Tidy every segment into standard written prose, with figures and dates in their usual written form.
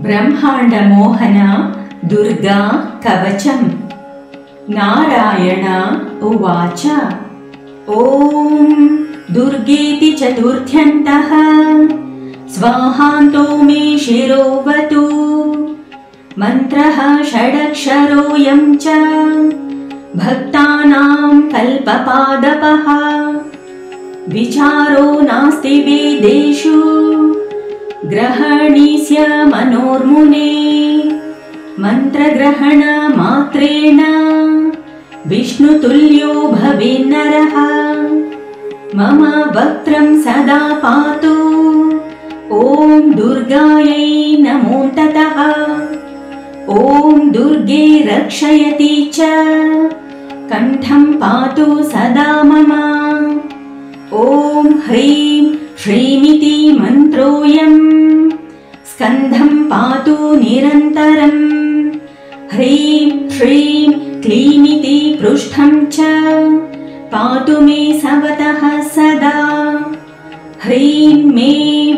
ब्रह्माण्डमोहन दुर्गा कवचम्। नारायण उवाच ॐ दुर्गेति चतुर्थ्यन्तः स्वाहान्तो मे शिरोवतु। मन्त्रः षडक्षरोऽयं च भक्तानां कल्पपादपः। विचारो नास्ति वेदेषु ग्रहणीस्य मनोर्मुने। मन्त्रग्रहण मात्रेण विष्णुतुल्यो भवेन्नरः। मम वक्त्रं सदा पातु ॐ दुर्गायै नमो ततः। ॐ दुर्गे रक्षयति च कण्ठं पातु सदा मम। ॐ ह्रीं श्रीमिति मन्त्रोऽयं स्कन्धं पातु निरन्तरम्। ह्रीं श्रीं क्लीमिति पृष्ठं च पातु मे सवतः सदा। ह्रीं मे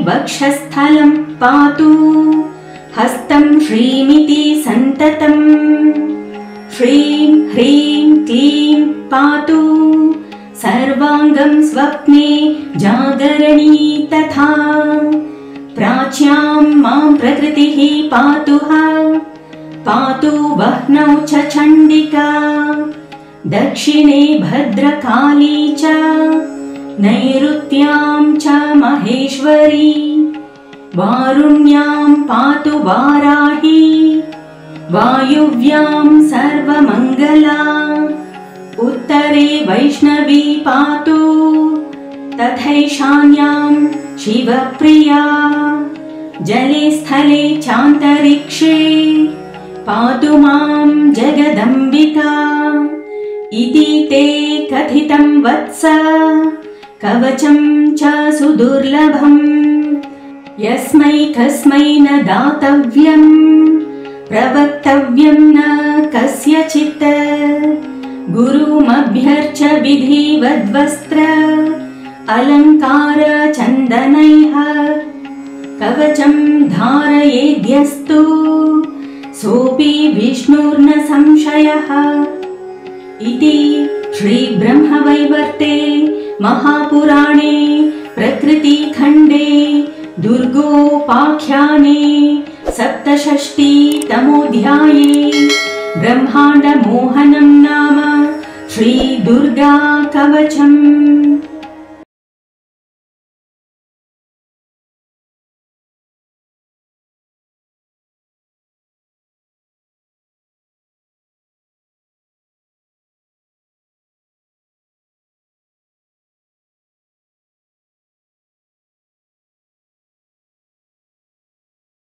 वक्षस्थलं पातु हस्तं श्रीमिति सन्ततम्। श्रीं ह्रीं क्लीं पातु सर्वाङ्गं स्वप्ने जागरणी तथा। प्राच्यां मां प्रकृतिः पातुः पातु वह्नौ च चण्डिका। दक्षिणे भद्रकाली च नैऋत्यां च महेश्वरी। वारुण्यां पातु वाराही वायुव्यां सर्वमङ्गला। उत्तरे वैष्णवी पातु तथैशान्यां शिवप्रिया। जले स्थले चान्तरिक्षे पातु मां जगदम्बिका। इति ते कथितं वत्स कवचं च सुदुर्लभम्। यस्मै कस्मै न दातव्यं प्रवक्तव्यं न कस्यचित्। गुरुमभ्यर्च विधिवद्वस्त्र अलङ्कार चन्दनैः। कवचं धारयेद्यस्तु सोऽपि विष्णुर्न संशयः। इति श्रीब्रह्मवैवर्ते महापुराणे प्रकृतिखण्डे दुर्गोपाख्याने सप्तषष्टितमोऽध्याये ब्रह्माण्डमोहनं नाम श्रीदुर्गा कवचम्।